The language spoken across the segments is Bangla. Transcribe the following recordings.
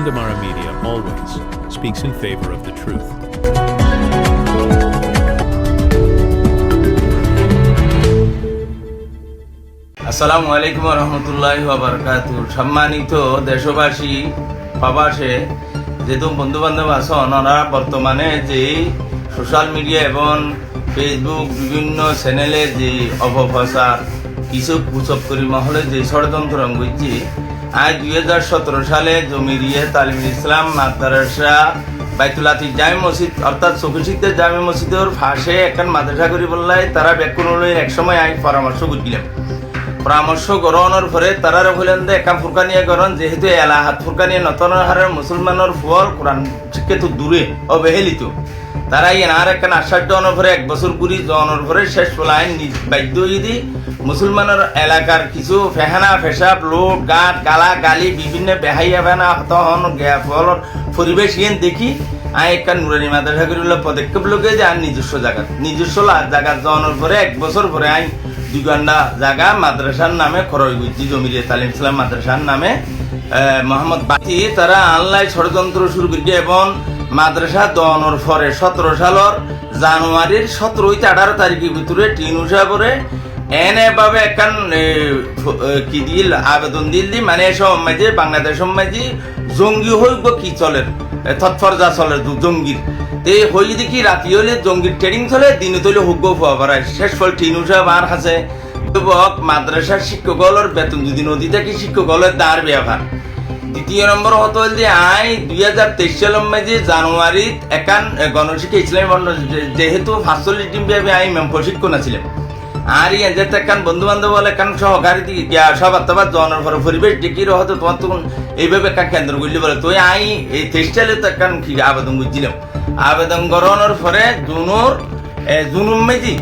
Gandamara Media always speaks in favor of the truth. আসসালামু আলাইকুম ওয়া রাহমাতুল্লাহি ওয়া বারাকাতুহু। সম্মানিত দেশবাসী, প্রবাসে যেহেতু বন্ধু বান্ধব আছেন, ওনারা বর্তমানে যে সোশ্যাল মিডিয়া এবং ফেসবুক বিভিন্ন চ্যানেলে যে অপপ্রচার কিছু কুচক্করি মহলে যে ষড়যন্ত্র হয়েছে, আজ 2017 সালে জমিরিয়ে তালিমুল ইসলাম মাদ্রাসা বাইতুল আতিক জামে মসজিদ অর্থাৎ সফিসিদ্দের জামে মসজিদের ফাঁসে এখন মাদ্রাসা করি বললাই তারা ব্যাকুণ এক সময় আই পরামর্শ করছিলাম। পরামর্শ গ্রহণের পরে তারা বললেন যে একাম ফুরকানিয়া গ্রহণ যেহেতু এলাহাত ফুরকানিয়া নতন হারের মুসলমানের ফুয়াল কোরআন শিক্ষিত দূরে অবহেলিত, তারা এনার একখান আশ্বাস দেওয়ানোর পরে 1 বছর ঘুরি যাওয়ানোর পরে শেষ ফলায় বাধ্য যদি মুসলমানের এলাকার কিছু ফেহানা ফেসাব লোক গাঁট গালা গালি বিভিন্ন বেহাইয়া বেনা হতহন ফলর পরিবেশ ইয়েন দেখি একটা নুরানি মাদ্রাসা করি পদক্ষেপ লোকে যে আর নিজস্ব জায়গা যাওয়ানোর পরে 1 বছর পরে আইন 2 ঘন্টা জায়গা মাদ্রাসার নামে খরচ করছি জমিরিয়া তালিম ইসলাম মাদ্রাসার নামে মোহাম্মদ বাতি তারা আনলাই ষড়যন্ত্র শুরু করেছে এবং মাদ্রাসা দেওয়ানোর পরে 17 সালের জানুয়ারির 17-18 তারিখের ভিতরে টিনুসা করে এভাবে একখান কি দিল আবেদন দিল দি মানে সমাজে বাংলাদেশ সমাজে জঙ্গি হইব কি চলের তৎপর যা চলের জঙ্গির তে হই দেখি রাতি হলে জঙ্গির ট্রেনিং চলে দিনে তৈলে হুগ্গ হওয়া পারায় শেষ ফল টিনুসা বার আছে মাদ্রাসার শিক্ষকলের বেতন যদি নদী থেকে শিক্ষকলের দাঁড় ব্যবহার। দ্বিতীয় নম্বর হতো যে আই 2023 সালের মাঝে জানুয়ারিত একান গণশিক্ষা ইসলামী মন্ডল যেহেতু 45 দিন ব্যাপী আই মেম প্রশিক্ষণ ছিলাম আর যেতে একান বন্ধু বান্ধব বলে একান সহকারী সব আত্মবাদ জনের পরে পরিবেশ ডেকে হয়তো তোমার তখন এইভাবে একটা কেন্দ্র করলি বলে তুই আই এই 23 সালে তো একান আবেদন করছিলাম। আবেদন করানোর পরে জুনুম মেজি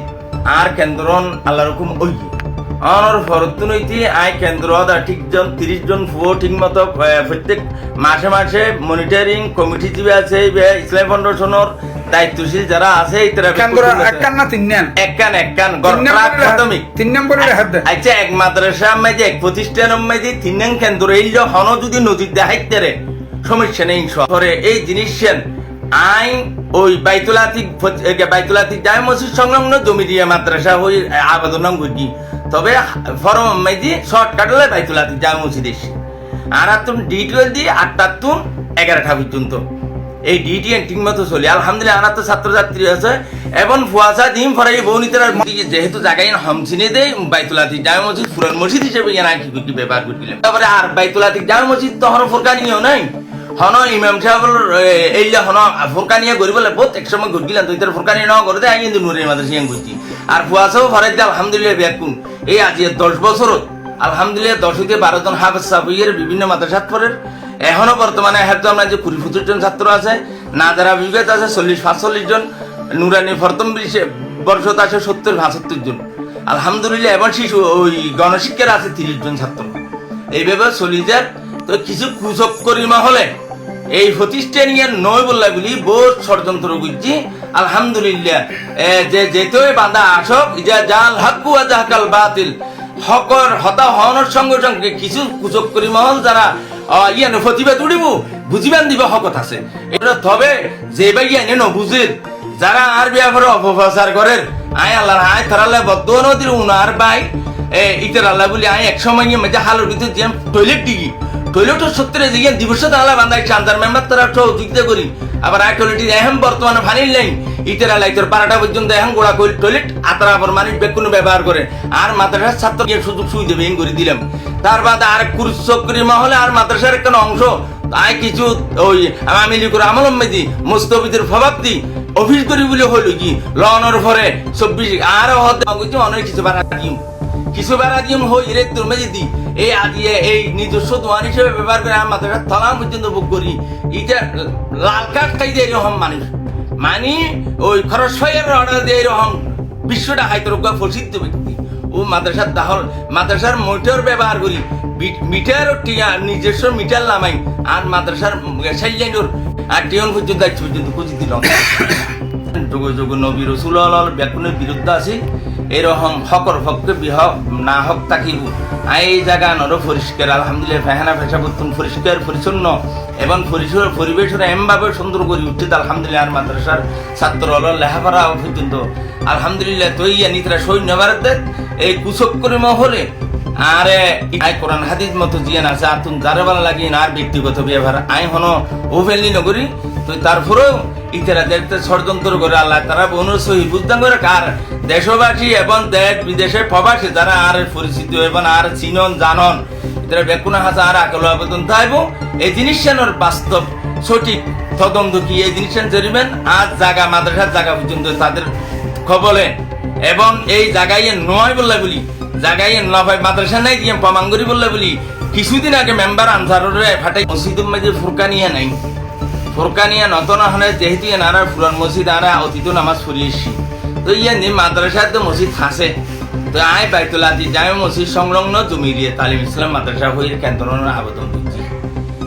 আর কেন্দ্র আল্লাহর হুকুম ওই অনর ফরতুনৈতি আই কেন্দ্র 30 জন ফুয়ো ঠিক মতো প্রত্যেক মাসে মাসে মনিটরিং কমিটি যে আছে ইসলাম ফাউন্ডেশনের দায়িত্বশীল যারা আছে আচ্ছা এক মাদ্রাসা মাঝে এক প্রতিষ্ঠানের মাঝে 3 নং কেন্দ্র এই হন যদি নদীর দেখাইতে সমস্যা নেই শহরে এই জিনিস আইন ওই বাইতুল আতিক জামে মসজিদ সংলগ্ন জমিরিয়া মাদ্রাসা হই আবেদন করি তবে ফরম মেজি শর্টকাট হলে বাইতুল আতিক জামে মসজিদ এসে আর তুন ডিটেল দিয়ে 8টা তুন 11টা পর্যন্ত এই ডিটি ঠিক মতো চলি আলহামদুলিল্লাহ। আমার তো ছাত্রছাত্রী আছে এবং ফুয়াশা দিন ফরাই বৌনিতার যেহেতু জায়গায় হামছিনে দেয় বাইতুল আতিক জামে মসজিদ পুরান মসজিদ হিসেবে কি ব্যবহার করছিলাম। তারপরে আর বাইতুল আতিক জামে মসজিদ তখন ফোরকানিও নাই হন ইমাম সাহেব এই হন ফোরকানিয়া করি বলে বহুত একসময় ঘুরছিলাম তো ইতার ফোরকানি ন করে দেয় কিন্তু নুরের মাদ্রাসা ঘুরছি আর ফুয়াশাও ফরাই দিয়ে আলহামদুলিল্লাহ ব্যাকুন এই আজ 10 বছরত আলহামদুলিল্লাহ 10-12 জন হাফেজ সাহেবের বিভিন্ন মাদ্রাসাত পড়ের এখনো বর্তমানে হয়তো আমরা যে 20-25 জন ছাত্র আছে নাজারা বিবেক আছে 40-45 জন নুরানি প্রথম বর্ষত আছে 70-75 জন আলহামদুলিল্লাহ এবং শিশু ওই গণশিক্ষার আছে 30 জন ছাত্র এইভাবে চলি যার তো কিছু কুচক্করি মহলে এই প্রতিষ্ঠান নয় বললা বলি বহুত ষড়যন্ত্র করছি আলহামদুলিল্লাহ যে যেতে বাঁধা আসক ইজা জাল হাক্কু ওয়া জাহাকাল বাতিল হকর হতা হওয়ানোর সঙ্গে সঙ্গে কিছু কুচক্করি মহল যারা প্রতিবাদ উঠিব বুঝিবান দিব হকত আছে এটা তবে যে ভাই বুঝে যারা আর ব্যাপারে অপপ্রচার করেন আয় আল্লাহ আয় তারালে বদ্ধ নদীর উনার ভাই ইতার আল্লাহ বলি আয় এক সময় মধ্যে হালের ভিতরে যে টয়লেট দিগি টয়লেটের সত্যি যে দিবস আল্লাহ বান্ধাই চান্দার মেম্বার তারা সহযোগিতা করি আবার আয় টয়লেট এখন বর্তমানে ফানির লাইন ইতার আল্লাহ ইতার 12টা পর্যন্ত এখন গোড়া টয়লেট আতরা আবার মানুষ বেকুনো ব্যবহার করে আর মাদ্রাসার ছাত্র সুযোগ সুবিধা বেন করে দিলাম। তার বাদে আর কুচক্করি মহলে আর মাদ্রাসার একটা অংশ তাই কিছু ওই আমি লিখুর আমল মেজি মুস্তফিদের প্রভাবটি অফিস করি বলে হইল কি লনের পরে 24 আরো হতে অনেক কিছু বেড়া দিম হই রে তোর মেজি দি এই আজিয়ে এই নিজস্ব দোয়ান হিসেবে ব্যবহার করে আমার মাদ্রাসার থানা পর্যন্ত বুক করি এটা লাল কাঠ খাই দিয়ে এরকম মানুষ মানে ওই খরচ ফাইয়ের অর্ডার দিয়ে এরকম বিশ্বটা হাইতর প্রসিদ্ধ ব্যক্তি ও মাদ্রাসার মোটর ব্যবহার করি মিটার নিজস্ব মিটার নামাই আর মাদ্রাসার সাইলাইনোর আর টিয়ন পর্যন্ত পর্যন্ত খুঁজি দিলাম যোগ যোগ নবী রসুল বেকুনের বিরুদ্ধে আছি এরকম হকর পক্ষে বিহ না হক থাকিব এই জায়গা নর পরিষ্কার আলহামদুলিল্লাহ ফেহানা ফেসা বর্তন পরিষ্কার পরিচ্ছন্ন এবং পরিবেশের এমভাবে সুন্দর করে উঠছে আলহামদুলিল্লাহ আর মাদ্রাসার ছাত্র লেখাপড়া পর্যন্ত আলহামদুলিল্লাহ তৈয়া নিতরা সৈন্য ভারতে এই কুচক করে মহলে আরে আই কোরআন হাদিস মতো জিয়ান আছে আর তুমি যারে ভালো লাগিয়ে না আর ব্যক্তিগত ব্যবহার আই হন ওভেলনি নগরী তো তারপরেও ইতারা দেখতে ষড়যন্ত্র করে আল্লাহ তারা বনুর সহি বুঝতাম করে কার দেশবাসী এবং দেশ বিদেশে প্রবাসী যারা আর পরিচিত এবং আর চিনন জানন এরা বেকুনা হাজা আর আকল আবেদন থাইব এই জিনিসটার বাস্তব সঠিক তদন্ত কি এই জিনিসটা জরিবেন আজ জায়গা মাদ্রাসার জায়গা পর্যন্ত তাদের খবরে এবং এই জায়গায় নয় বললে বলি জায়গায় নয় মাদ্রাসা নাই দিয়ে পামাঙ্গরি বললে বলি কিছুদিন আগে মেম্বার আনসারে ফাটাই মসজিদ মাঝে ফুরকানিয়া নাই ফুরকানিয়া নতন হলে যেহেতু এনারা ফুরান মসজিদ আরা অতীত নামাজ পড়িয়েছি তো ইয়ে নি মাদ্রাসায় তো মসজিদ আছে তো আয় বাইতুল্লাহ জামে মসজিদ সংলগ্ন জমি দিয়ে তালিম ইসলাম মাদ্রাসা হয়ে কেন্দ্রের আবেদন করছি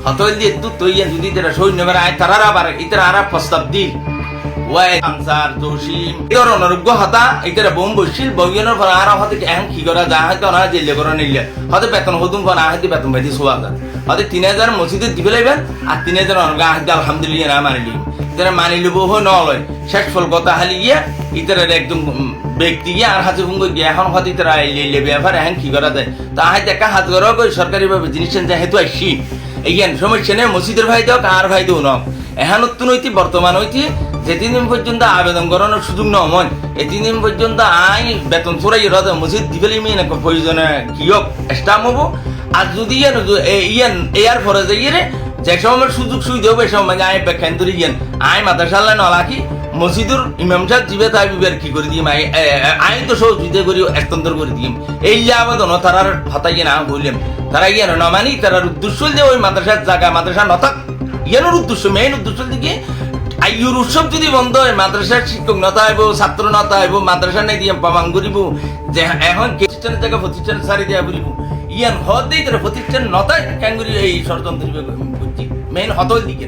হতই দিয়ে তো ইয়ে যদি তারা সৈন্যবার আয় তারা আবার ইতারা আরা প্রস্তাব দিল ওয়াই আনসার জসিম এর অনর্গ হতা ইতারা বোম বসিল বইয়ের পর আর হতে এখন কি করা যায় হয়তো ওনারা জেলে করে নিলে হয়তো বেতন হতুন পর আহতে বেতন পাইতে 6000 হয়তো 3000 মসজিদে দিবে লাইবেন আর 3000 অনর্গ আহতে আলহামদুলিল্লাহ না মানিলি ইতারা মানিল বহু নলয় শেষ ফল কথা হালি গিয়া ইতারা একদম ব্যক্তি গিয়া আর হাতে ভঙ্গ গিয়া এখন হয়তো ইতারা লেলে ব্যাপার এখন কি করা যায় তা হাতে একটা হাত করা সরকারি ভাবে জিনিস যেহেতু আসছি এইখান সমস্যা নেই মসজিদের ভাই দেও কার ভাই দেও নক এখন নৈতি বর্তমান হইতি যেদিন দিন পর্যন্ত আবেদন করানোর সুযোগ নয় এদিন দিন পর্যন্ত আই বেতন চড়াই মসজিদ দিবেলি মেয়ে প্রয়োজনে কিয়ক স্টাম্প হবো আর যদি ইয়ান এয়ার ফরে যাইয়ে যে সময় সুযোগ সুবিধা হবে সে সময় আই ব্যাখ্যান ধরে গিয়েন আই মাদ্রাসাল্লাহ নলাকি মসজিদুর ইমাম সাহেব জিবে তাই বিবের কি করে দিম আই তো সহযোগিতা করি হস্তান্তর করে দিম এই যে আবেদন তারার হতাই না বললাম তারা ইয়ান ন মানি তারার উদ্দেশ্য যে ওই মাদ্রাসার জায়গা মাদ্রাসা নথাক ইয়ানোর উদ্দেশ্য মেইন উদ্দেশ্য দিকে আইয়ুর উৎসব যদি বন্ধ হয় মাদ্রাসার শিক্ষক নতা হইব ছাত্র নতা হইব মাদ্রাসা নাই দিয়ে পাবাং করিব যে এখন প্রতিষ্ঠানের জায়গা প্রতিষ্ঠান সারি দেওয়া বলিব ইয়ান হতেই তারা প্রতিষ্ঠান নতায় ক্যাঙ্গুরি এই ষড়যন্ত্র বুঝছি মেইন হতই দিকে